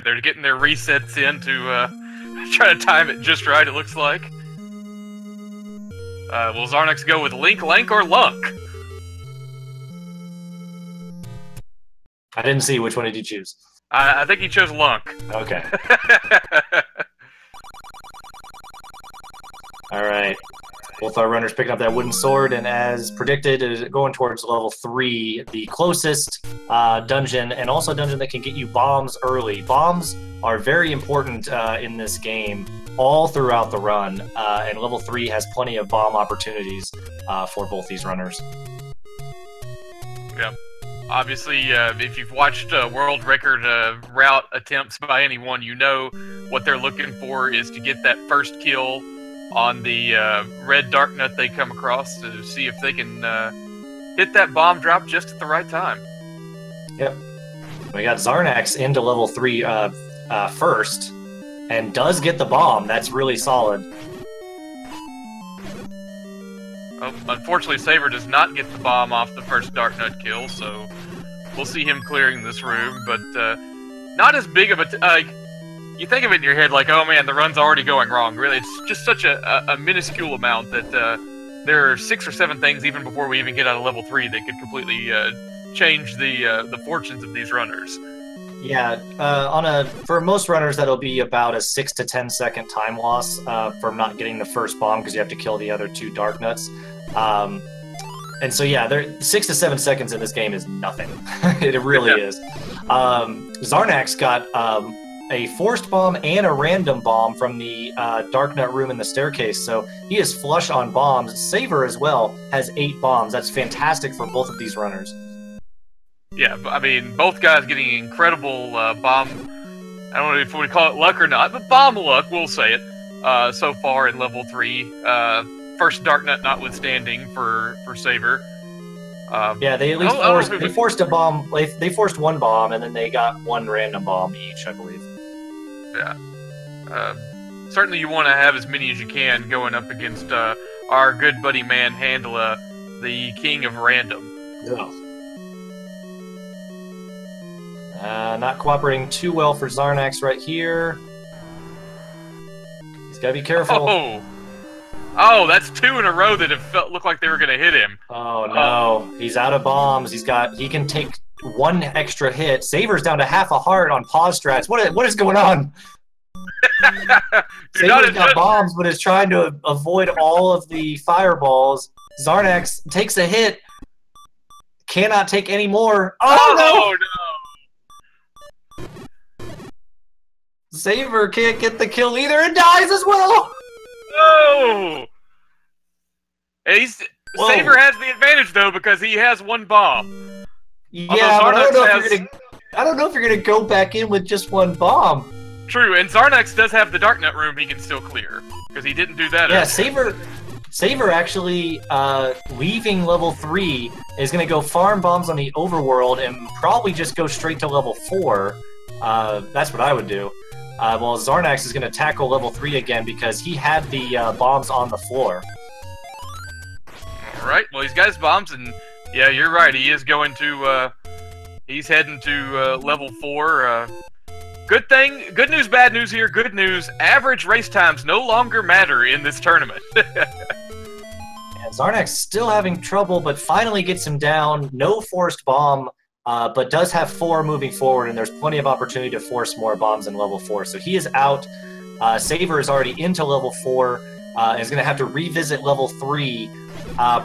they're getting their resets in to try to time it just right, it looks like. Will Xarnax go with Link, Lank, or Lunk? I didn't see. Which one did you choose? I think he chose Lunk. Okay. Alright. Both our runners picking up that wooden sword, and as predicted, is going towards level 3, the closest dungeon, and also a dungeon that can get you bombs early. Bombs are very important in this game all throughout the run, and level 3 has plenty of bomb opportunities for both these runners. Yeah. Obviously, if you've watched world record route attempts by anyone, you know what they're looking for is to get that first kill on the red dark nut they come across to see if they can hit that bomb drop just at the right time. Yep. We got Xarnax into level 3 first, and does get the bomb. That's really solid. Oh, unfortunately, Saber does not get the bomb off the first dark nut kill, so we'll see him clearing this room, but not as big of a... you think of it in your head like, oh man, the run's already going wrong. Really, it's just such a minuscule amount that there are 6 or 7 things even before we even get out of level 3 that could completely change the fortunes of these runners. Yeah, for most runners, that'll be about a 6 to 10 second time loss from not getting the first bomb because you have to kill the other 2 dark nuts. And so yeah, 6 to 7 seconds in this game is nothing. It really is. Xarnax got a forced bomb and a random bomb from the dark nut room in the staircase, so he is flush on bombs. Saber as well has 8 bombs. That's fantastic for both of these runners. Yeah, I mean, both guys getting incredible bomb, I don't know if we call it luck or not, but bomb luck, we'll say it, so far in level 3. First dark nut notwithstanding for Saber. Yeah, they at least they forced a bomb. They forced 1 bomb, and then they got 1 random bomb each, I believe. Yeah. Certainly you want to have as many as you can going up against our good buddy man Handla, the king of random. Yeah. Not cooperating too well for Xarnax right here. He's got to be careful. Oh, that's 2 in a row that have looked like they were going to hit him. Oh no, he's out of bombs. He can take 1 extra hit. Saber's down to half a heart on pause strats. What is going on? Saber's got bombs, but is trying to avoid all of the fireballs. Xarnax takes a hit. Cannot take any more. Oh no! Saber can't get the kill either and dies as well. No! Saber has the advantage though because he has 1 bomb. Yeah, but I don't know if you're gonna go back in with just 1 bomb. True, and Xarnax does have the dark nut room he can still clear because he didn't do that. Yeah, Saber actually leaving level 3 is gonna go farm bombs on the overworld and probably just go straight to level 4. That's what I would do. Well, Xarnax is going to tackle level 3 again because he had the bombs on the floor. Alright, well he's got his bombs, and yeah, you're right, he is going to, he's heading to level 4. Good news, bad news here. Good news, average race times no longer matter in this tournament. And Xarnax still having trouble, but finally gets him down. No forced bomb. But does have 4 moving forward, and there's plenty of opportunity to force more bombs in level 4. So he is out. Saber is already into level 4, and is going to have to revisit level 3,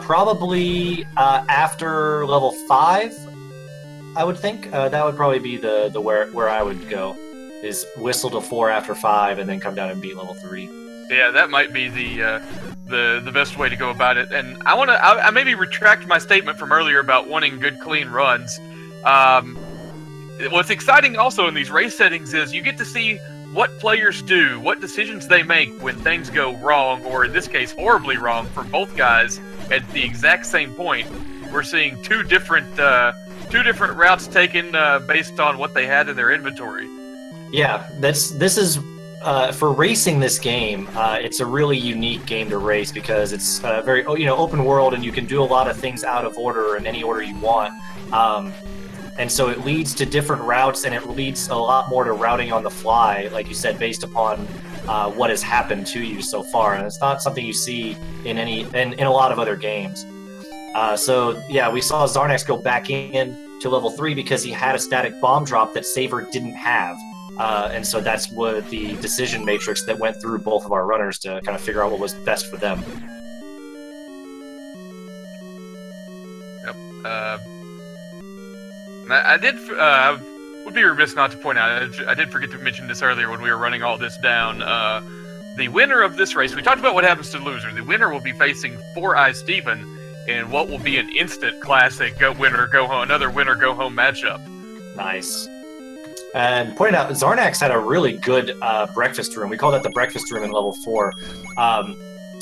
probably after level 5, I would think. That would probably be the where I would go, is whistle to 4 after 5, and then come down and beat level 3. Yeah, that might be the best way to go about it. And I maybe retract my statement from earlier about wanting good, clean runs. What's exciting also in these race settings is you get to see what players do, what decisions they make when things go wrong, or in this case, horribly wrong for both guys at the exact same point. We're seeing two different routes taken based on what they had in their inventory. Yeah, this is for racing this game. It's a really unique game to race because it's very open world, and you can do a lot of things out of order in any order you want. and so it leads to different routes, and it leads a lot more to routing on the fly, like you said, based upon what has happened to you so far, and it's not something you see in in a lot of other games. So yeah, we saw Xarnax go back in to level 3 because he had a static bomb drop that Saber didn't have. And so that's what the decision matrix that went through both of our runners to kind of figure out what was best for them. Yep. I would be remiss not to point out, I did forget to mention this earlier when we were running all this down. The winner of this race, we talked about what happens to the loser. The winner will be facing Four Eye Steven in what will be an instant classic another winner go home matchup. Nice. And pointing out, Xarnax had a really good breakfast room. We call that the breakfast room in level 4.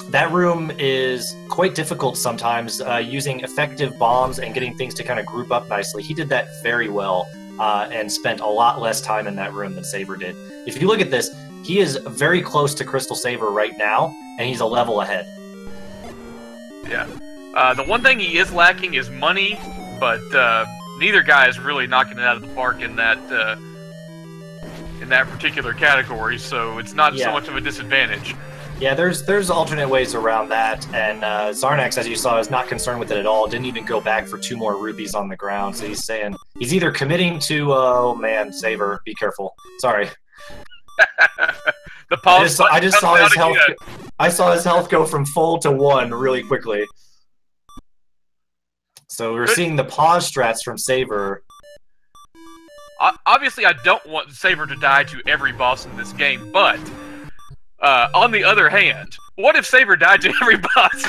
That room is quite difficult sometimes, using effective bombs and getting things to kind of group up nicely. He did that very well and spent a lot less time in that room than Saber did. If you look at this, he is very close to Crystal Saber right now, and he's a level ahead. Yeah. The one thing he is lacking is money, but neither guy is really knocking it out of the park in that particular category, so it's not so much of a disadvantage. Yeah, there's alternate ways around that, and Xarnax, as you saw, is not concerned with it at all. Didn't even go back for 2 more rupees on the ground. So he's saying he's either committing to, oh man, Saber, be careful. Sorry. The pause. I just saw his health. I saw his health go from full to 1 really quickly. So we're seeing the pause strats from Saber. Obviously, I don't want Saber to die to every boss in this game, but on the other hand, what if Saber died to every boss?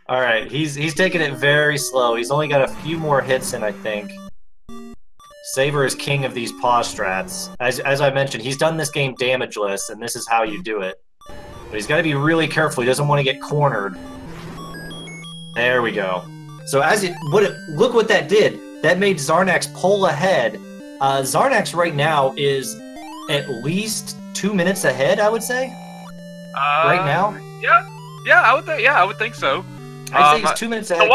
All right, he's taking it very slow. He's only got a few more hits in, I think. Saber is king of these pause strats. As I mentioned, he's done this game damageless, and this is how you do it. But he's got to be really careful. He doesn't want to get cornered. There we go. So look what that did. That made Xarnax pull ahead. Xarnax right now is at least 2 minutes ahead, I would say. Right now. Yeah, I would think so. I'd say he's 2 minutes ahead.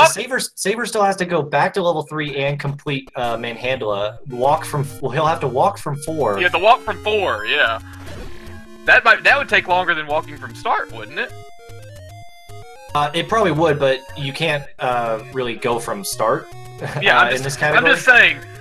Saber still has to go back to level 3 and complete Manhandla. He'll have to walk from 4. Yeah, the walk from 4. Yeah, that would take longer than walking from start, wouldn't it? It probably would, but you can't really go from start. Yeah, in this category.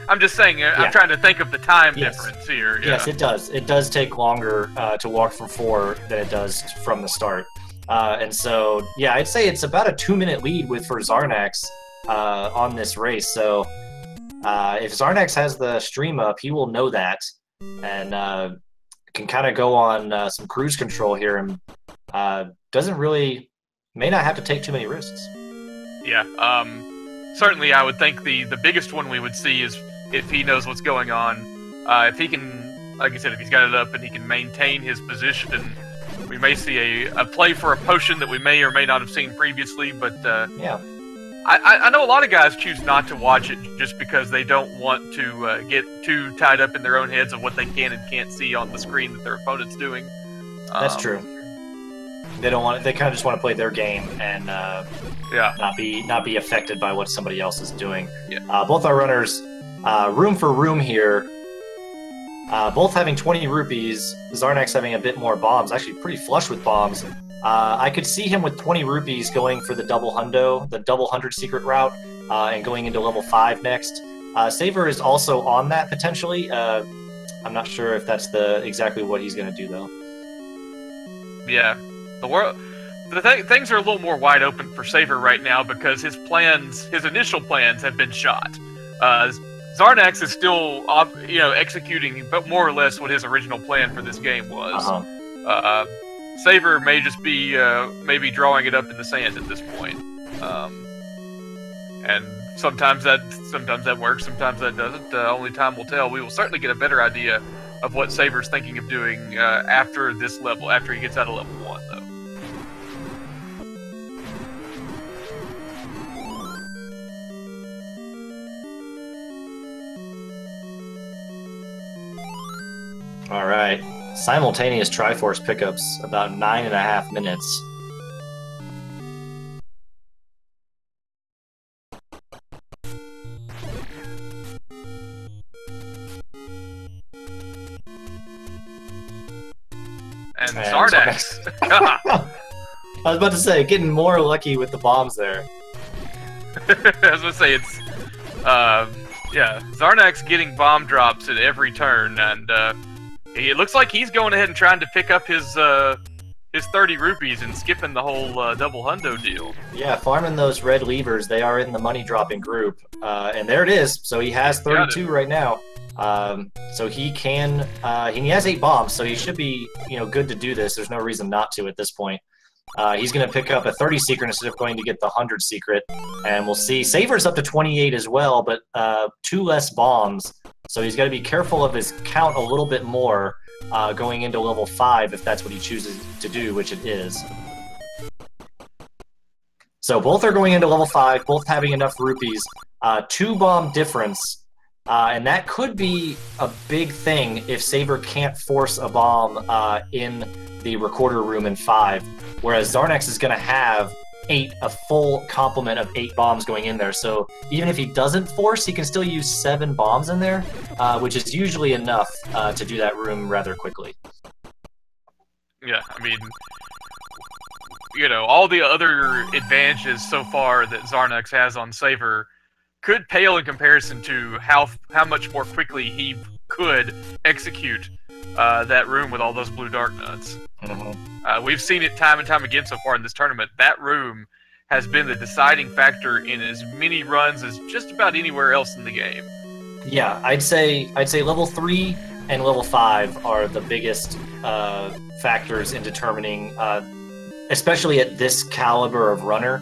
I'm just saying. I'm trying to think of the time difference here. Yeah. Yes, it does. It does take longer to walk from 4 than it does from the start. And so, yeah, I'd say it's about a 2-minute lead for Xarnax on this race. So if Xarnax has the stream up, he will know that and can kind of go on some cruise control here and may not have to take too many risks. Yeah, certainly I would think the biggest one we would see is if he knows what's going on. If he can, like I said, if he's got it up and he can maintain his position, we may see a play for a potion that we may or may not have seen previously, but yeah. I know a lot of guys choose not to watch it just because they don't want to get too tied up in their own heads of what they can and can't see on the screen that their opponent's doing. That's true. They don't want. They kind of just want to play their game and not be affected by what somebody else is doing. Yeah. Both our runners, room for room here. Both having 20 rupees. Xarnax having a bit more bombs. Actually, pretty flush with bombs. I could see him with 20 rupees going for the double hundo, the double 100 secret route, and going into level 5 next. Saber is also on that potentially. I'm not sure if that's exactly what he's going to do though. Yeah. Things are a little more wide open for Saber right now because his initial plans have been shot. Xarnax is still, executing, but more or less what his original plan for this game was. Saber may just be maybe drawing it up in the sand at this point, and sometimes that works, sometimes that doesn't. Only time will tell. We will certainly get a better idea of what Saber's thinking of doing after this level, after he gets out of level 1, though. All right. Simultaneous Triforce pickups, about 9.5 minutes. And Xarnax. I was about to say, getting more lucky with the bombs there. I was gonna say it's, yeah, Xarnax getting bomb drops at every turn, and it looks like he's going ahead and trying to pick up his 30 rupees and skipping the whole double hundo deal. Yeah, farming those red levers. They are in the money dropping group, and there it is. So he has 32 right now. So he can, he has 8 bombs, so he should be, good to do this. There's no reason not to at this point. He's going to pick up a 30 secret instead of going to get the 100 secret, and we'll see. Saver's up to 28 as well, but 2 less bombs, so he's got to be careful of his count a little bit more going into level 5 if that's what he chooses to do, which it is. So both are going into level 5, both having enough rupees. 2 bomb difference. And that could be a big thing if Saber can't force a bomb in the recorder room in 5, whereas Xarnax is going to have a full complement of 8 bombs going in there. So even if he doesn't force, he can still use 7 bombs in there, which is usually enough to do that room rather quickly. Yeah, I mean, all the other advantages so far that Xarnax has on Saber could pale in comparison to how much more quickly he could execute that room with all those blue dark nuts. Mm-hmm. We've seen it time and time again so far in this tournament. That room has been the deciding factor in as many runs as just about anywhere else in the game. Yeah, I'd say level 3 and level 5 are the biggest factors in determining, especially at this caliber of runner,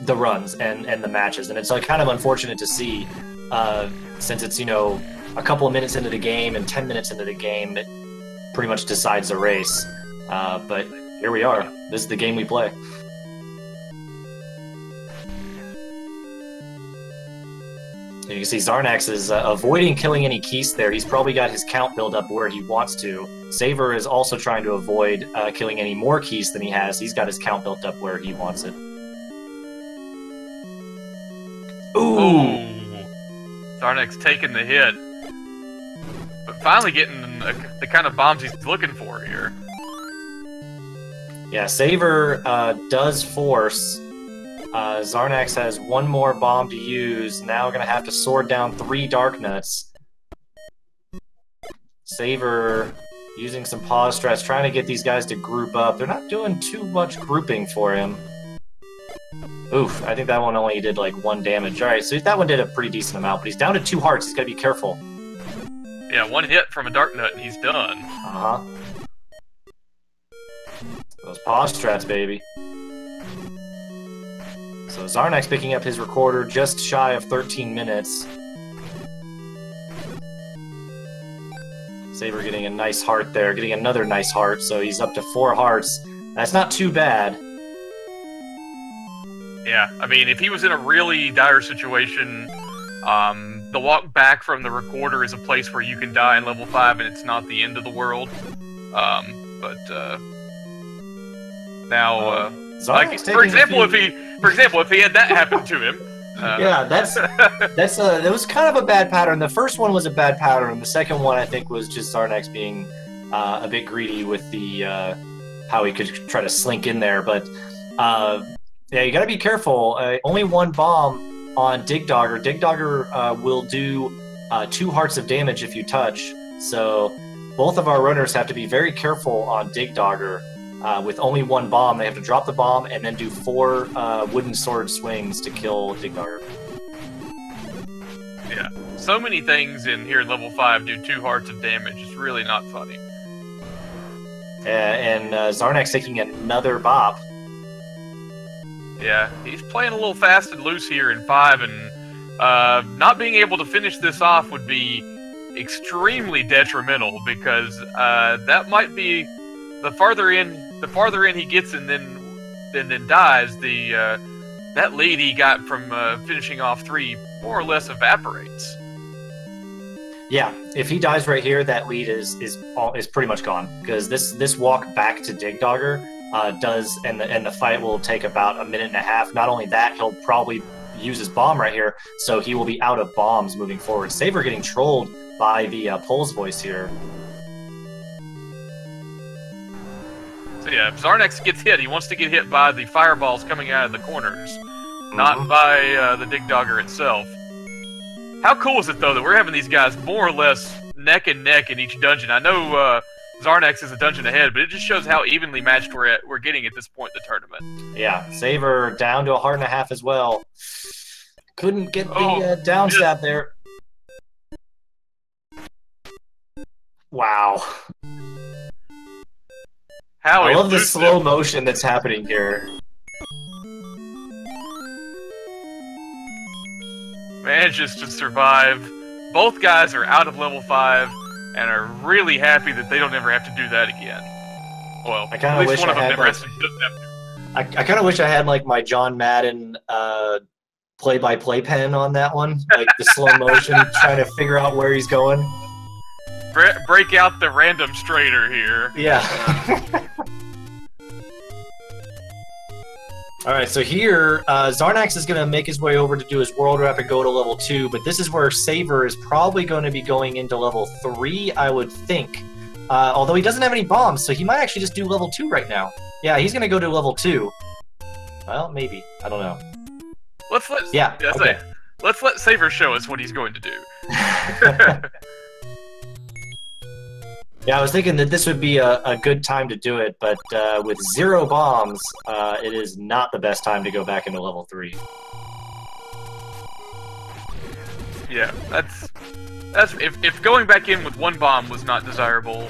the runs and the matches. And it's kind of unfortunate to see, since it's, a couple of minutes into the game and 10 minutes into the game, it pretty much decides the race. But here we are. This is the game we play. You can see Xarnax is avoiding killing any keys there. He's probably got his count build up where he wants to. Saver is also trying to avoid killing any more keys than he has. He's got his count built up where he wants it. Ooh! Xarnax taking the hit. But finally getting the kind of bombs he's looking for here. Yeah, Saver does force. Xarnax has 1 more bomb to use. Now going to have to sword down 3 dark nuts. Saver using some pause strats, trying to get these guys to group up. They're not doing too much grouping for him. Oof, I think that one only did like 1 damage. Alright, so that one did a pretty decent amount, but he's down to 2 hearts. He's got to be careful. Yeah, 1 hit from a dark nut and he's done. Uh-huh. Those pause strats, baby. So Xarnax picking up his recorder just shy of 13 minutes. Saber getting a nice heart there, getting another nice heart, so he's up to 4 hearts. That's not too bad. Yeah, I mean, if he was in a really dire situation, the walk back from the recorder is a place where you can die in level 5 and it's not the end of the world. Now, like, for example, if he had that happen to him. Yeah, that was kind of a bad pattern. The first one was a bad pattern. The second one, I think, was just Xarnax being a bit greedy with the how he could try to slink in there. But yeah, you got to be careful. Only 1 bomb on Dig Dogger. Dig Dogger will do 2 hearts of damage if you touch. So both of our runners have to be very careful on Dig Dogger. With only 1 bomb, they have to drop the bomb and then do 4 wooden sword swings to kill Dig Dogger. Yeah, so many things in here in level 5 do 2 hearts of damage. It's really not funny. And Xarnax taking another bop. Yeah, he's playing a little fast and loose here in 5, and not being able to finish this off would be extremely detrimental, because that might be the farther in he gets and then dies, that lead he got from finishing off 3 more or less evaporates. Yeah, if he dies right here, that lead is pretty much gone, because this walk back to Dig Dogger does, and the fight will take about 1.5 minutes. Not only that, he'll probably use his bomb right here, so he will be out of bombs moving forward. Saber getting trolled by the Pole's voice here. So yeah, if Xarnax gets hit, he wants to get hit by the fireballs coming out of the corners, not by the Dig Dogger itself. How cool is it, though, that we're having these guys more or less neck and neck in each dungeon? I know Xarnax is a dungeon ahead, but it just shows how evenly matched we're getting at this point in the tournament. Yeah, Saber down to a heart and a half as well. Couldn't get the down stab there. Wow. I love the slow motion that's happening here. Manages to survive. Both guys are out of level 5 and are really happy that they don't ever have to do that again. Well, at least one of them never has to do that. I kind of wish I had like my John Madden play-by-play pen on that one, like the slow motion, trying to figure out where he's going. Break out the random straighter here. Yeah. Alright, so here, Xarnax is going to make his way over to do his World Wrap and go to level 2, but this is where Saber is probably going to be going into level 3, I would think. Although he doesn't have any bombs, so he might actually just do level 2 right now. Yeah, he's going to go to level 2. Well, maybe. I don't know. Let's let Saber show us what he's going to do. Yeah, I was thinking that this would be a good time to do it, but with 0 bombs, it is not the best time to go back into level 3. Yeah, that's if going back in with 1 bomb was not desirable,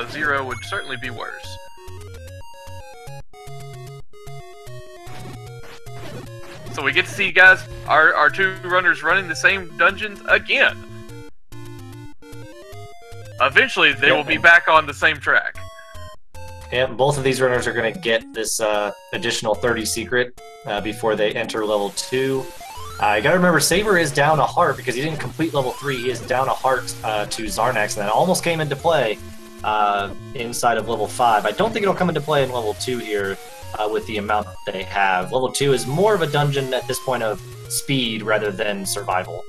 0 would certainly be worse. So we get to see, guys, our 2 runners running the same dungeons again. Eventually, they will be back on the same track. Yeah, both of these runners are going to get this additional 30 secret before they enter level 2. You gotta remember, Saber is down a heart because he didn't complete level 3. He is down a heart to Xarnax, and that almost came into play inside of level 5. I don't think it'll come into play in level 2 here with the amount that they have. Level 2 is more of a dungeon at this point of speed rather than survival.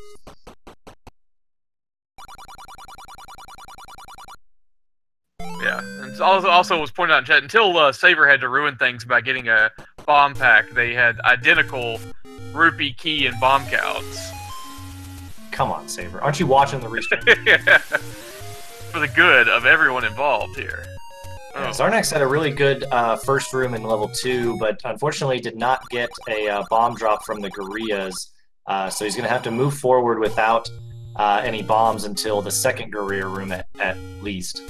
Yeah, and also was pointed out in chat, until Saber had to ruin things by getting a bomb pack, they had identical rupee, key, and bomb counts. Come on, Saber. Aren't you watching the restream? Yeah. For the good of everyone involved here. Yeah, Xarnax had a really good first room in level 2, but unfortunately did not get a bomb drop from the Guerrillas, so he's going to have to move forward without any bombs until the second Guerrilla room at least.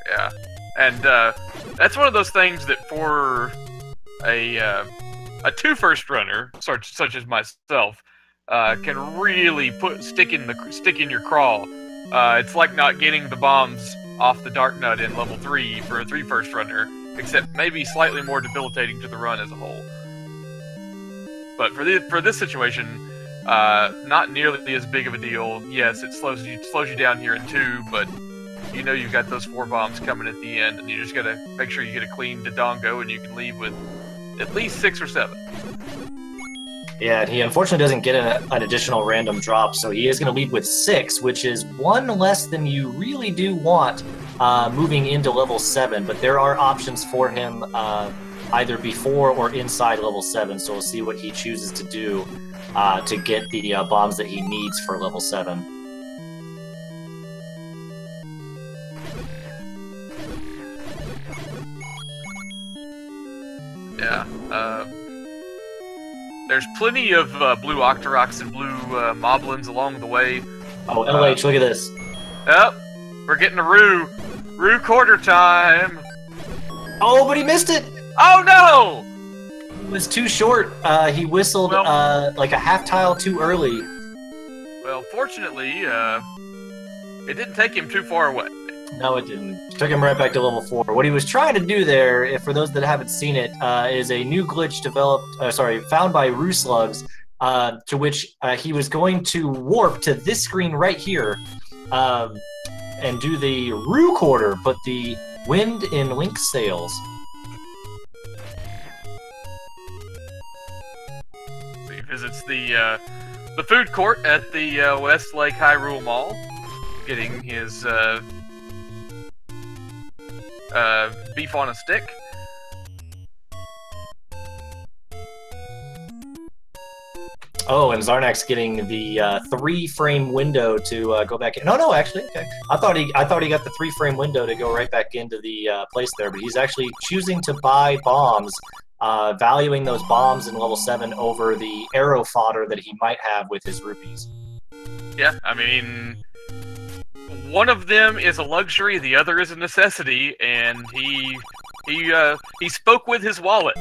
Yeah, and that's one of those things that for a 2 first runner, such as myself, can really stick in your craw. It's like not getting the bombs off the Dark Nut in level 3 for a 3 first runner, except maybe slightly more debilitating to the run as a whole. But for this situation, not nearly as big of a deal. Yes, it slows you down here in 2, but you know you've got those 4 bombs coming at the end, and you just gotta make sure you get a clean Dodongo, and you can leave with at least 6 or 7. Yeah, and he unfortunately doesn't get an additional random drop, so he is going to leave with 6, which is 1 less than you really do want moving into level 7, but there are options for him either before or inside level 7, so we'll see what he chooses to do to get the bombs that he needs for level 7. Yeah, there's plenty of blue Octoroks and blue Moblins along the way. Oh, LH, look at this. Yep, we're getting a Rue. Rue quarter time. Oh, but he missed it! Oh no! It was too short. He whistled like a half tile too early. Well, fortunately, it didn't take him too far away. No, it didn't. It took him right back to level 4. What he was trying to do there, for those that haven't seen it, is a new glitch found by Rue Slugs, to which he was going to warp to this screen right here and do the Rue quarter, but the wind in Link sails. So he visits the food court at the West Lake Hyrule Mall, getting his beef on a stick. Oh, and Xarnax getting the 3-frame window to go back in. No, actually, okay. I thought he got the 3-frame window to go right back into the place there, but he's actually choosing to buy bombs, valuing those bombs in level 7 over the arrow fodder that he might have with his rupees. Yeah, I mean, one of them is a luxury, the other is a necessity, and he spoke with his wallet.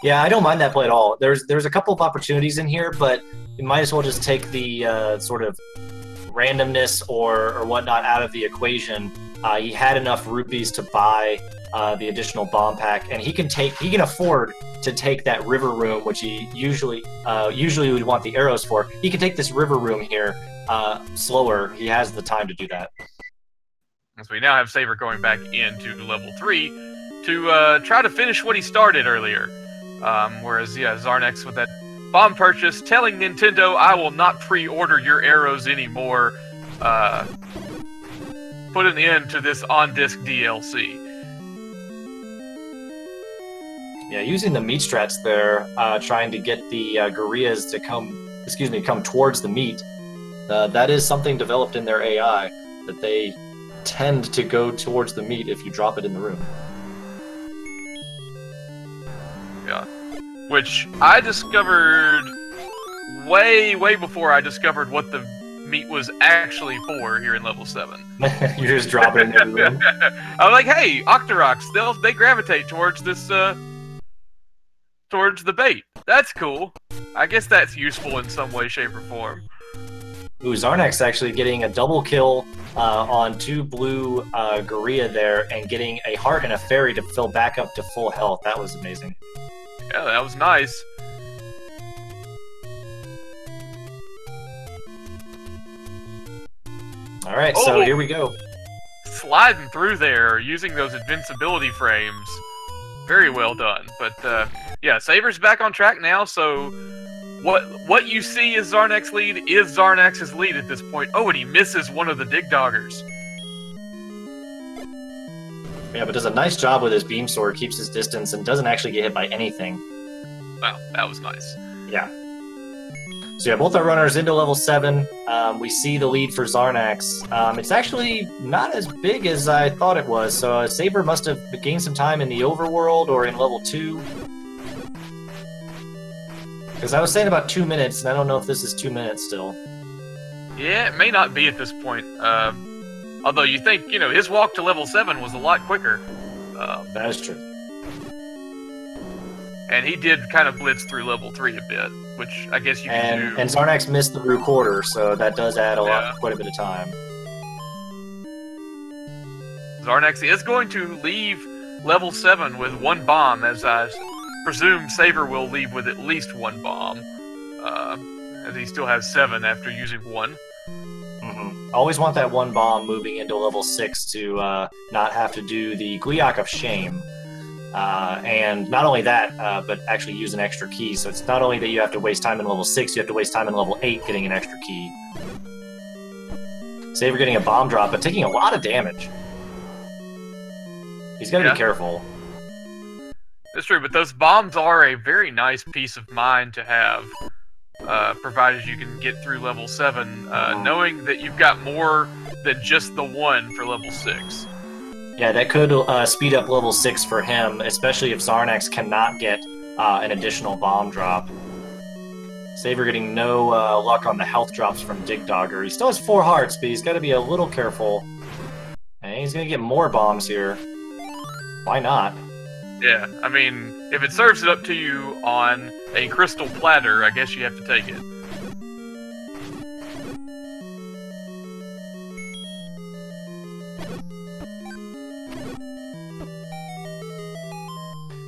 Yeah, I don't mind that play at all. There's a couple of opportunities in here, but you might as well just take the sort of randomness or whatnot out of the equation. He had enough rupees to buy the additional bomb pack, and he can afford to take that river room, which he usually would want the arrows for. He can take this river room here slower. He has the time to do that. So we now have Saber going back into level 3 to try to finish what he started earlier. Whereas, yeah, Xarnax with that bomb purchase, telling Nintendo, I will not pre-order your arrows anymore, put an end to this on-disc DLC. Yeah, using the meat strats there, trying to get the gorillas to come towards the meat. That is something developed in their AI, that they tend to go towards the meat if you drop it in the room. Yeah. Which I discovered way before I discovered what the meat was actually for here in level 7. You just drop it in the room. I'm like, hey, Octoroks, they gravitate towards this, towards the bait. That's cool. I guess that's useful in some way, shape, or form. Ooh, Xarnax actually getting a double kill on 2 blue gorilla there and getting a heart and a fairy to fill back up to full health. That was amazing. Yeah, that was nice. Alright, so here we go. Sliding through there, using those invincibility frames. Very well done. But, yeah, Saber's back on track now, so what you see as Xarnax's lead is Xarnax's lead at this point. Oh, and he misses one of the Dig Doggers. Yeah, but does a nice job with his beam sword, keeps his distance, and doesn't actually get hit by anything. Wow, that was nice. Yeah. So yeah, both our runners into level 7. We see the lead for Xarnax. It's actually not as big as I thought it was, so Saber must have gained some time in the overworld or in level 2. Because I was saying about 2 minutes, and I don't know if this is 2 minutes still. Yeah, it may not be at this point. Although you think, you know, his walk to level 7 was a lot quicker. That is true. And he did kind of blitz through level 3 a bit, which I guess you can do. And Xarnax missed the Rue Quarter, so that does add quite a bit of time. Xarnax is going to leave level 7 with 1 bomb, as I presume Saber will leave with at least 1 bomb. As he still has 7 after using 1. Always want that 1 bomb moving into level 6 to not have to do the Gliok of Shame. And not only that, but actually use an extra key. So it's not only that you have to waste time in level 6, you have to waste time in level 8 getting an extra key. Saber getting a bomb drop, but taking a lot of damage. He's got to be careful. That's true, but those bombs are a very nice peace of mind to have. Provided you can get through level 7, knowing that you've got more than just the 1 for level 6. Yeah, that could speed up level 6 for him, especially if Xarnax cannot get an additional bomb drop. Saber getting no luck on the health drops from Dig Dogger. He still has 4 hearts, but he's got to be a little careful. And he's going to get more bombs here. Why not? Yeah, I mean, if it serves it up to you on a crystal platter, I guess you have to take it.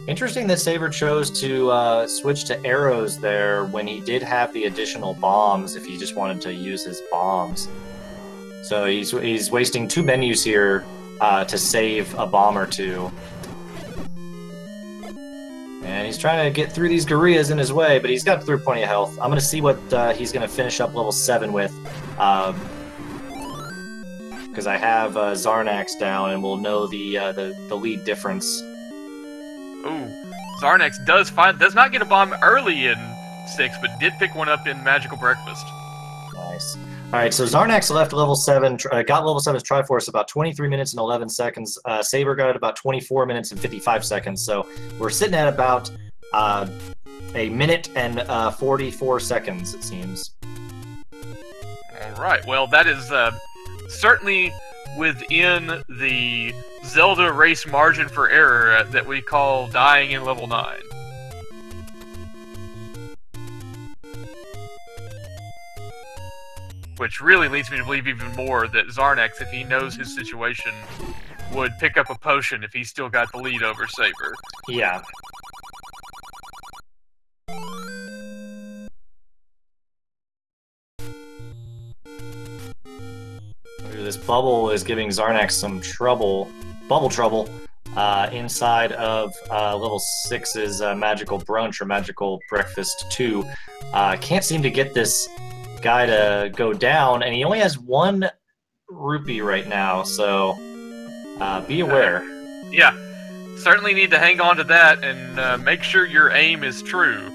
Interesting that Saber chose to switch to arrows there when he did have the additional bombs, if he just wanted to use his bombs. So he's wasting 2 menus here to save a bomb or 2. And he's trying to get through these gorillas in his way, but he's got through plenty of health. I'm going to see what he's going to finish up level 7 with. because I have Xarnax down, and we'll know the lead difference. Ooh, Xarnax does not get a bomb early in 6, but did pick one up in Magical Breakfast. Nice. All right, so Xarnax left level 7, got level 7's Triforce about 23 minutes and 11 seconds. Saber got it about 24 minutes and 55 seconds. So we're sitting at about a minute and 44 seconds, it seems. All right. Well, that is certainly within the Zelda race margin for error that we call dying in level 9. Which really leads me to believe even more that Xarnax, if he knows his situation, would pick up a potion if he's still got the lead over Saber. Yeah. This bubble is giving Xarnax some trouble, bubble trouble, inside of level 6's Magical Brunch or Magical Breakfast 2. Can't seem to get this guy to go down, and he only has 1 rupee right now, so be aware. Yeah, certainly need to hang on to that and make sure your aim is true.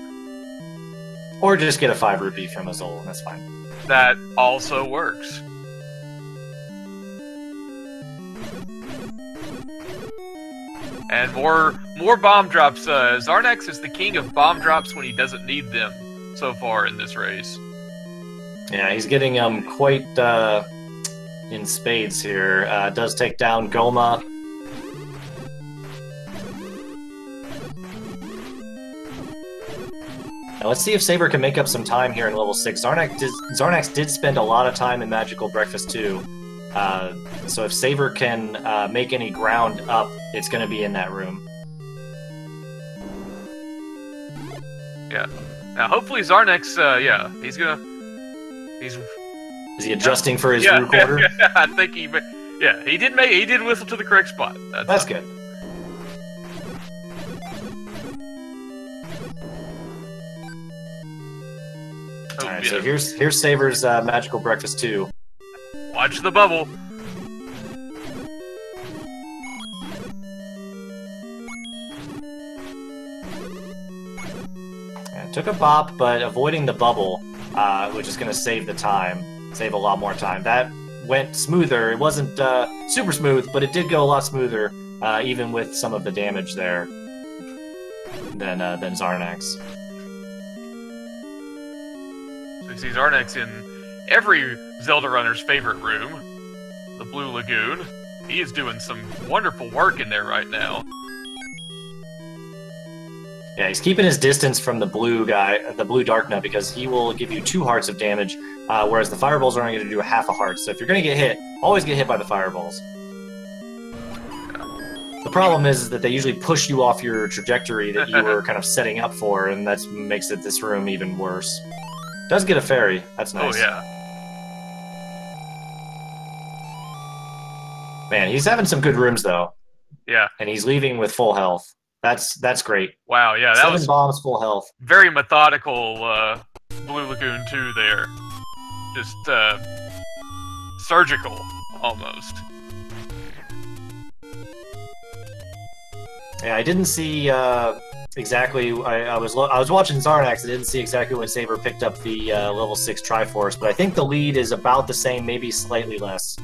Or just get a 5 rupee from Azul, that's fine. That also works. And more bomb drops. Xarnax is the king of bomb drops when he doesn't need them so far in this race. Yeah, he's getting quite in spades here. Does take down Goma. Now let's see if Saber can make up some time here in level 6. Xarnax did spend a lot of time in Magical Breakfast 2. So if Saber can make any ground up, it's going to be in that room. Yeah. Now hopefully Xarnax, yeah, he's gonna... Is he adjusting for his recorder? Yeah, I think he did whistle to the correct spot. That's good. Oh, Alright, yeah. so here's Saber's Magical Breakfast 2. Watch the bubble. Yeah, took a bop, but avoiding the bubble, which is going to save the time, save a lot more time. That went smoother. It wasn't super smooth, but it did go a lot smoother, even with some of the damage there than Xarnax. So you see Xarnax in every Zelda runner's favorite room, the Blue Lagoon. He is doing some wonderful work in there right now. Yeah, he's keeping his distance from the blue guy, the blue Dark Nut, because he will give you 2 hearts of damage, whereas the fireballs are only going to do a half a heart. So if you're going to get hit, always get hit by the fireballs. The problem is that they usually push you off your trajectory that you were kind of setting up for, and that makes this room even worse. Does get a fairy. That's nice. Oh, yeah. Man, he's having some good rooms, though. Yeah. And he's leaving with full health. That's great. Wow, yeah, that 7 was bombs, full health. very methodical, Blue Lagoon 2 there. Just, surgical, almost. Yeah, I didn't see exactly. I was watching Xarnax. I didn't see exactly when Saber picked up the level 6 Triforce, but I think the lead is about the same, maybe slightly less.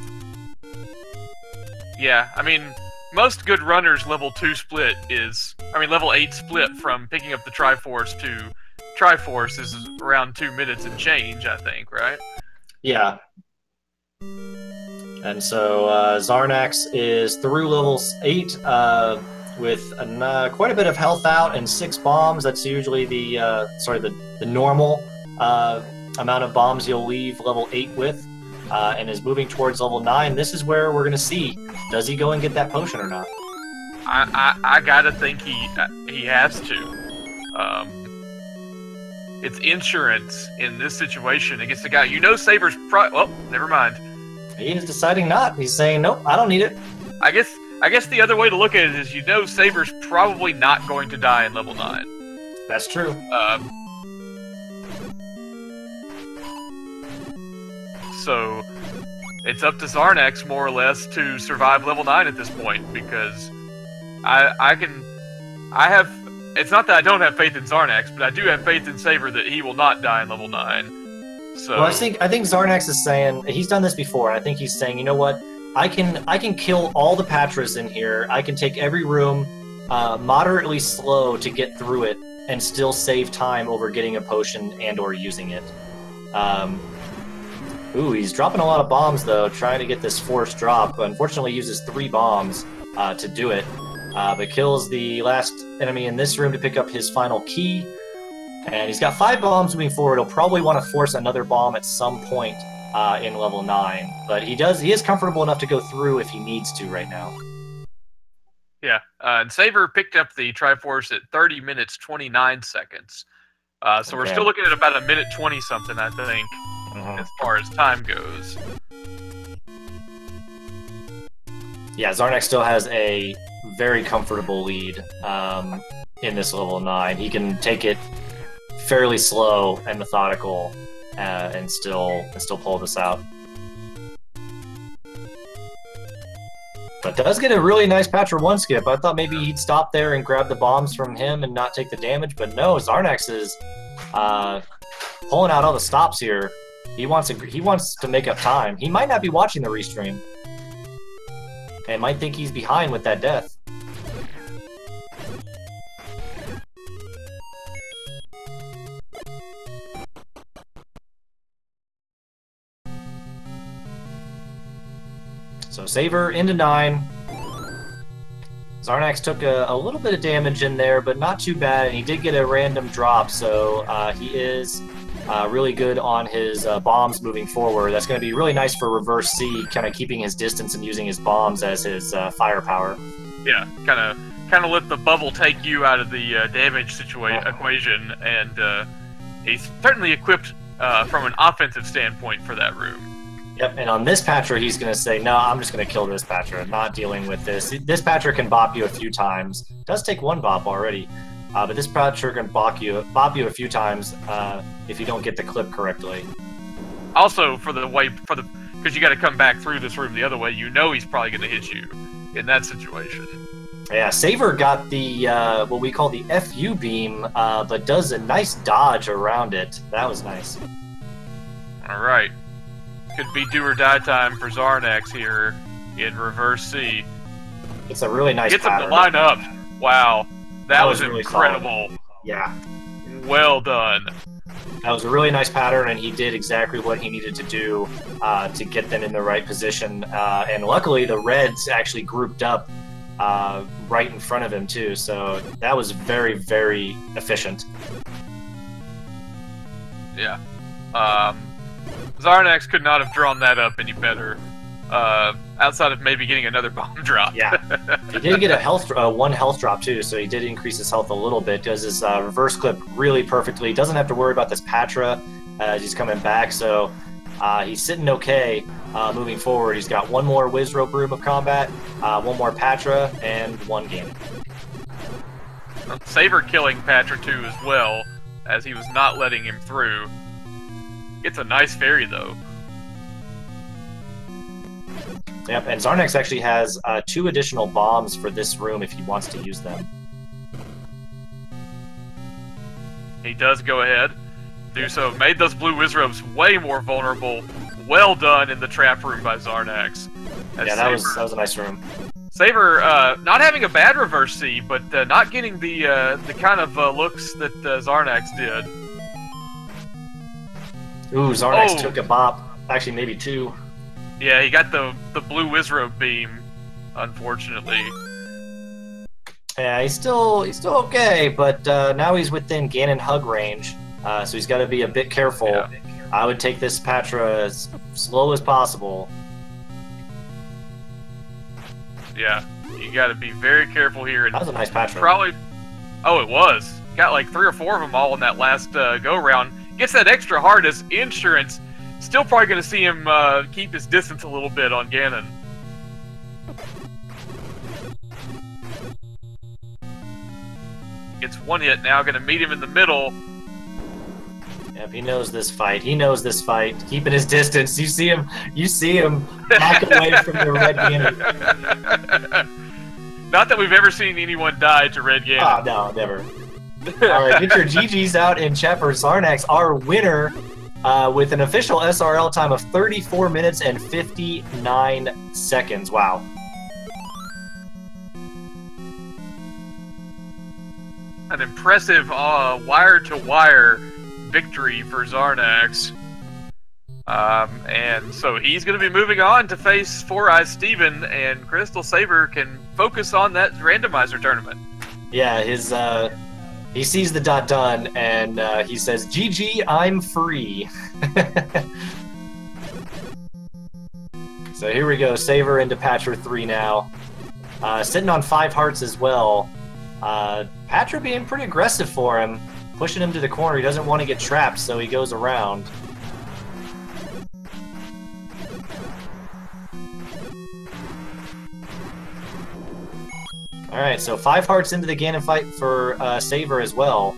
Yeah, I mean, most good runners level 8 split from picking up the Triforce to Triforce is around 2 minutes and change, I think, right? Yeah. And so Xarnax is through level 8 with quite a bit of health out and 6 bombs. That's usually the normal amount of bombs you'll leave level 8 with, and is moving towards level 9. This is where we're going to see, does he go and get that potion or not? I gotta think he has to. It's insurance in this situation against the guy. You know Saber's well, never mind. He is deciding not. He's saying, nope, I don't need it. I guess the other way to look at it is, you know Saber's probably not going to die in level 9. That's true. So it's up to Xarnax more or less to survive level 9 at this point, because it's not that I don't have faith in Xarnax, but I do have faith in Saber that he will not die in level 9. So well, I think Xarnax is saying he's done this before, and I think he's saying, you know what, I can kill all the Patras in here. I can take every room moderately slow to get through it and still save time over getting a potion and or using it. Ooh, he's dropping a lot of bombs though, trying to get this forced drop. Unfortunately, he uses 3 bombs to do it, but kills the last enemy in this room to pick up his final key. And he's got 5 bombs moving forward. He'll probably want to force another bomb at some point in level 9, but he is comfortable enough to go through if he needs to right now. Yeah, and Saber picked up the Triforce at 30 minutes 29 seconds. So we're still looking at about a minute 20 something, I think, as far as time goes. Yeah, Xarnax still has a very comfortable lead in this level 9. He can take it fairly slow and methodical and still pull this out. But does get a really nice Patra 1 skip. I thought maybe he'd stop there and grab the bombs from him and not take the damage, but no, Xarnax is pulling out all the stops here. He wants to make up time. He might not be watching the restream and might think he's behind with that death. So Saber into 9. Xarnax took a little bit of damage in there, but not too bad, and he did get a random drop, so he is really good on his bombs moving forward. That's going to be really nice for Reverse C, kind of keeping his distance and using his bombs as his firepower. Yeah, kind of let the bubble take you out of the damage equation, and he's certainly equipped from an offensive standpoint for that room. Yep, and on this Patra, he's going to say, no, I'm just going to kill this Patra. I'm not dealing with this. This Patra can bop you a few times. It does take 1 bop already, but this Patra can bop you a few times if you don't get the clip correctly. Also, because you got to come back through this room the other way, you know he's probably going to hit you in that situation. Yeah, Saber got the what we call the FU beam, but does a nice dodge around it. That was nice. All right. Could be do or die time for Xarnax here in Reverse C. It's a really nice pattern. Gets him to line up. Wow. That was really incredible. Solid. Yeah. Well done. That was a really nice pattern, and he did exactly what he needed to do to get them in the right position. And luckily, the Reds actually grouped up right in front of him, too. So that was very, very efficient. Yeah. Xarnax could not have drawn that up any better, outside of maybe getting another bomb drop. Yeah, he did get a 1 health drop too, so he did increase his health a little bit. Does his reverse clip really perfectly. He doesn't have to worry about this Patra as he's coming back, so he's sitting okay moving forward. He's got 1 more Wizrobe Room of Combat, 1 more Patra, and 1 game. Saber killing Patra 2 as well, as he was not letting him through. It's a nice fairy, though. Yep, and Xarnax actually has 2 additional bombs for this room if he wants to use them. He does go ahead. Do so. Made those blue Wizrobes way more vulnerable. Well done in the trap room by Xarnax. Yeah, that was a nice room. Saber, not having a bad reverse C, but not getting the kind of looks that Xarnax did. Ooh, Xarnax took a bop. Actually, maybe 2. Yeah, he got the blue Wizrobe beam, unfortunately. Yeah, he's still okay, but now he's within Ganon hug range, so he's got to be a bit careful. Yeah. I would take this Patra as slow as possible. Yeah, you got to be very careful here. And that was a nice Patra. Probably. Oh, it was. Got like 3 or 4 of them all in that last go round. Gets that extra hardness insurance. Still probably going to see him keep his distance a little bit on Ganon. Gets 1 hit now. Going to meet him in the middle. Yep, he knows this fight. He knows this fight. Keeping his distance. You see him back away from the red Ganon. Not that we've ever seen anyone die to red Ganon. Oh, no, never. Alright, get your GGs out in chat for Xarnax, our winner, with an official SRL time of 34 minutes and 59 seconds. Wow. An impressive wire-to-wire victory for Xarnax. And so he's going to be moving on to face Four Eyes Steven, and Crystal Saber can focus on that randomizer tournament. Yeah, he sees the dot done, and he says, GG, I'm free. So here we go, Saber into Patra 3 now. Sitting on 5 hearts as well. Patra being pretty aggressive for him, pushing him to the corner. He doesn't want to get trapped, so he goes around. Alright, so 5 hearts into the Ganon fight for Saber as well.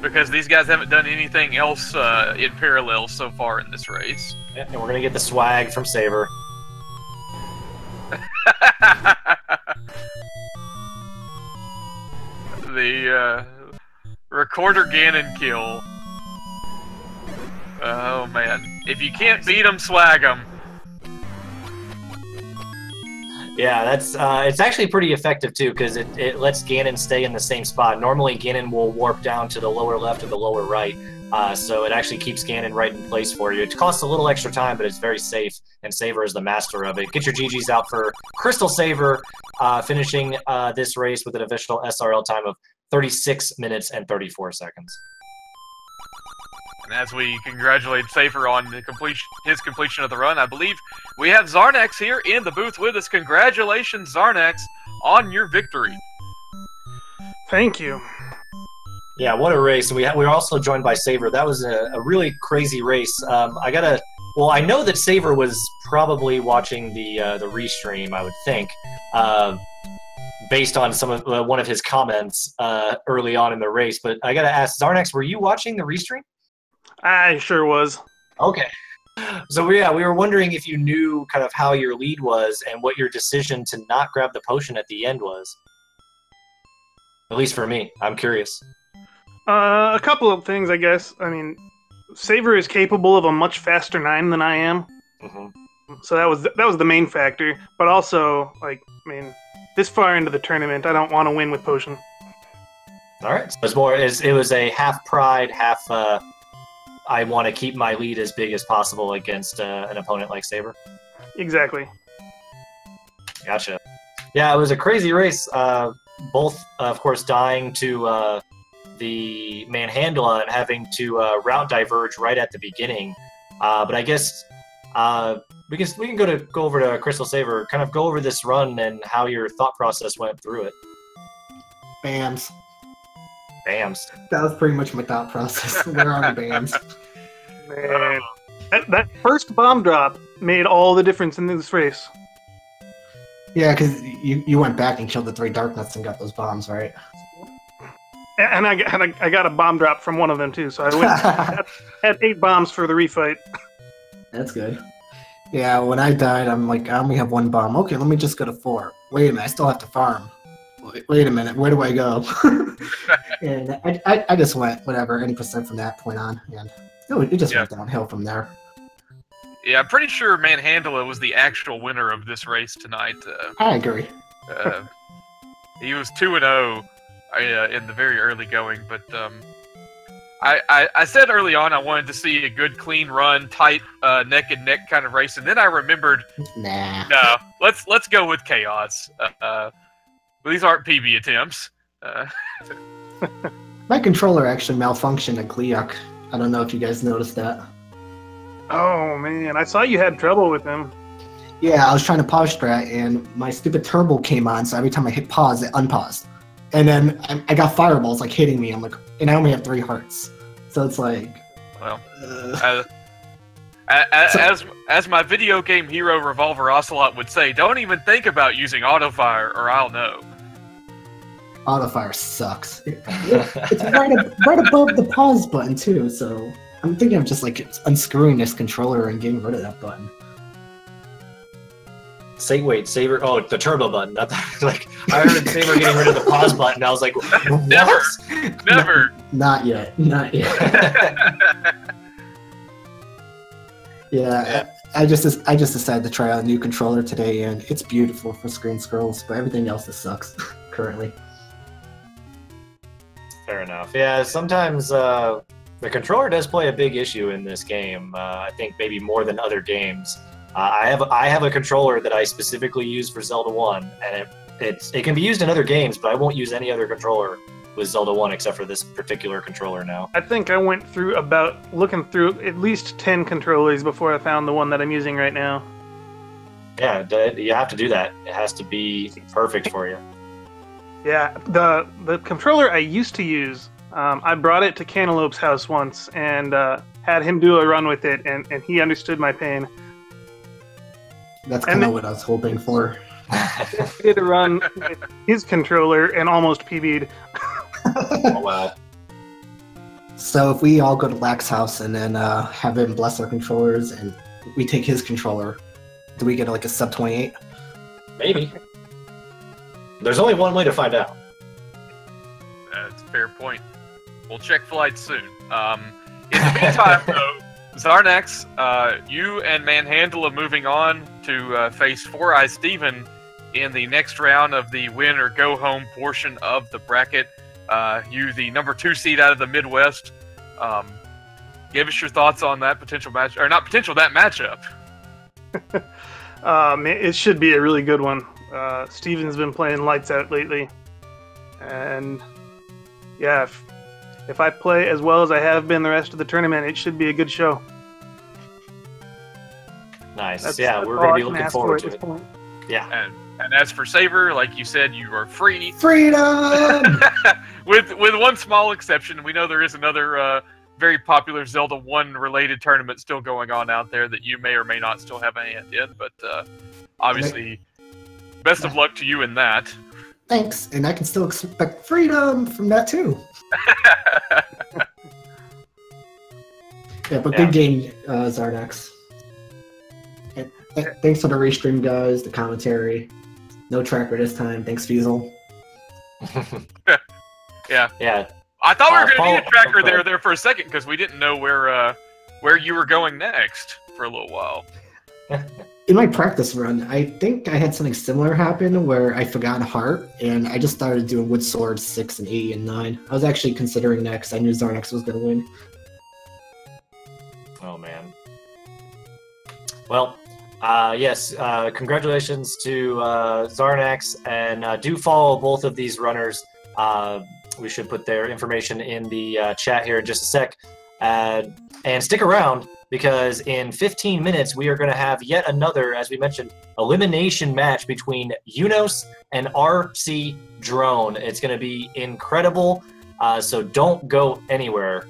Because these guys haven't done anything else in parallel so far in this race. Yeah, and we're going to get the swag from Saber. The recorder Ganon kill. Oh man. If you can't beat him, swag him. Yeah, that's it's actually pretty effective too, because it lets Ganon stay in the same spot. Normally Ganon will warp down to the lower left or the lower right, so it actually keeps Ganon right in place for you. It costs a little extra time, but it's very safe, and Saber is the master of it. Get your GGs out for Crystal Saber, finishing this race with an official SRL time of 36 minutes and 34 seconds. And as we congratulate Safer on the his completion of the run, I believe we have Xarnax here in the booth with us. Congratulations, Xarnax, on your victory. Thank you. Yeah, what a race. And we're also joined by Saver. That was a really crazy race. Well, I know that Saver was probably watching the restream, I would think, based on one of his comments early on in the race. But I gotta ask, Xarnax, were you watching the restream? I sure was. Okay. So we were wondering if you knew kind of how your lead was and what your decision to not grab the potion at the end was. At least for me, I'm curious. A couple of things, I guess. I mean, Saver is capable of a much faster 9 than I am. Mm-hmm. So that was the main factor. But also, like, I mean, this far into the tournament, I don't want to win with potion. All right. So it was a half pride, half I want to keep my lead as big as possible against an opponent like Saber. Exactly. Gotcha. Yeah, it was a crazy race. Both, of course, dying to the Manhandla and having to route diverge right at the beginning. But I guess we can go over to Crystal Saber, kind of go over this run and how your thought process went through it. Bams. Bams. That was pretty much my thought process. Where are the bams? Man, that first bomb drop made all the difference in this race. Yeah, because you went back and killed the 3 Darknuts and got those bombs, right? And I got a bomb drop from one of them too, so I had 8 bombs for the refight. That's good. Yeah, when I died, I'm like, I only have 1 bomb. Okay, let me just go to 4. Wait a minute, I still have to farm. Wait a minute, where do I go? And I just went whatever, any percent from that point on, and it just went downhill from there. Yeah, I'm pretty sure Manhandla was the actual winner of this race tonight. I agree. He was 2-0 in the very early going, but I said early on I wanted to see a good, clean run, tight neck and neck kind of race, and then I remembered, nah. No, let's go with chaos. These aren't PB attempts. My controller actually malfunctioned at Gleok. I don't know if you guys noticed that. Oh man, I saw you had trouble with him. Yeah, I was trying to pause strat, and my stupid turbo came on, so every time I hit pause, it unpaused. And then I got fireballs like hitting me. I'm like, and I only have 3 hearts, so it's like. Well, as my video game hero Revolver Ocelot would say, don't even think about using auto fire, or I'll know. auto fire sucks. It's right above the pause button too. So I'm thinking of just like unscrewing this controller and getting rid of that button. Say, wait, Saber. Oh, the turbo button. Not that, like I heard Saber getting rid of the pause button. I was like, what? Never. Not yet. Not yet. Yeah. I just decided to try out a new controller today, and it's beautiful for screen scrolls, but everything else just sucks currently. Fair enough. Yeah, sometimes the controller does play a big issue in this game. I think maybe more than other games. I have a controller that I specifically use for Zelda 1, and it can be used in other games, but I won't use any other controller with Zelda 1 except for this particular controller now. I think I went through looking through at least 10 controllers before I found the one that I'm using right now. Yeah, you have to do that. It has to be perfect for you. Yeah, the controller I used to use, I brought it to Cantaloupe's house once and had him do a run with it, and he understood my pain. That's kind of what I was hoping for. He did a run with his controller and almost PB'd. Oh, wow. So if we all go to Lack's house and then have him bless our controllers and we take his controller, do we get like a sub 28? Maybe. There's only one way to find out. That's a fair point. We'll check flights soon. In the meantime, though, Xarnax, you and Manhandle are moving on to face Four Eyes Steven in the next round of the win or go home portion of the bracket. You, the number 2 seed out of the Midwest. Give us your thoughts on that potential match, or not potential, that matchup. It should be a really good one. Steven's been playing lights out lately, and yeah, if I play as well as I have been the rest of the tournament, it should be a good show. Nice. That's we're going to be looking forward to this it. point. Yeah. And as for Saber, like you said, you are free. Freedom! with one small exception. We know there is another very popular Zelda 1 related tournament still going on out there that you may or may not still have a hand in, but obviously, best of luck to you in that. Thanks, and I can still expect freedom from that too. Yeah, but good game, Xarnax. Thanks for the restream, guys, the commentary. No tracker this time. Thanks, Fiesel. Yeah. Yeah. I thought we were going to need a tracker there for a second because we didn't know where you were going next for a little while. In my practice run, I think I had something similar happen where I forgot Heart, and I just started doing Wood Swords 6 and 8 and 9. I was actually considering that because I knew Xarnax was going to win. Oh, man. Well, yes, congratulations to Xarnax, and do follow both of these runners. We should put their information in the chat here in just a sec. And stick around, because in 15 minutes we are going to have yet another, as we mentioned, elimination match between Unos and RC Drone. It's going to be incredible, so don't go anywhere.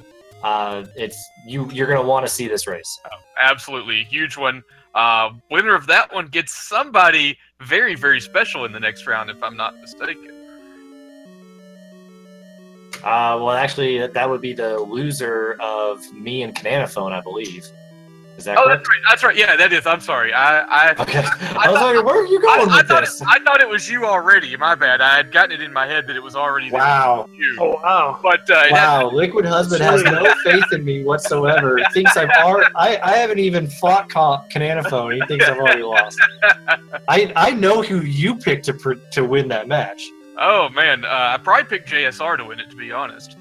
You're going to want to see this race. Oh, absolutely, huge one. Winner of that one gets somebody very, very special in the next round, if I'm not mistaken. Well, actually, that would be the loser of me and Cananophone, I believe. Is that correct? That's right. That's right. Yeah, that is. I'm sorry. Okay. I was like, where are you going with this? I thought it was you already. My bad. I had gotten it in my head that it was already you. Oh, wow. But wow, Liquid Husband has no faith in me whatsoever. Thinks I haven't even fought Cananophone. He thinks I've already lost. I know who you picked to win that match. Oh man, I probably picked JSR to win it, to be honest.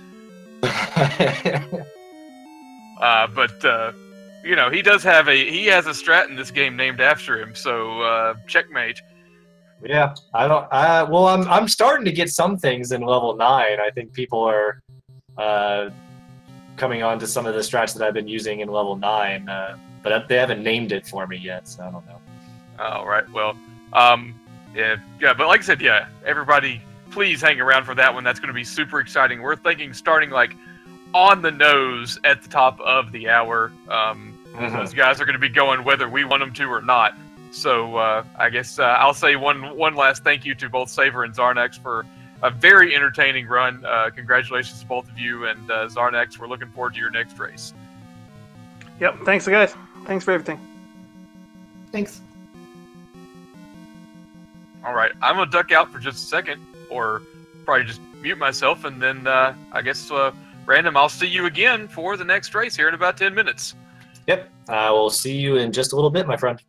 But you know, he has a strat in this game named after him, so checkmate. Yeah, well, I'm starting to get some things in level 9. I think people are coming on to some of the strats that I've been using in level 9, but they haven't named it for me yet, so I don't know. All right, well, yeah, but like I said, yeah, everybody, please hang around for that one. That's going to be super exciting. We're thinking starting like on the nose at the top of the hour. Those guys are going to be going whether we want them to or not. So I guess I'll say one last thank you to both Saver and Xarnax for a very entertaining run. Congratulations to both of you, and Xarnax, we're looking forward to your next race. Yep. Thanks, guys. Thanks for everything. Thanks. All right, I'm gonna duck out for just a second, or probably just mute myself, and then I guess Random, I'll see you again for the next race here in about 10 minutes. Yep. I will see you in just a little bit, my friend.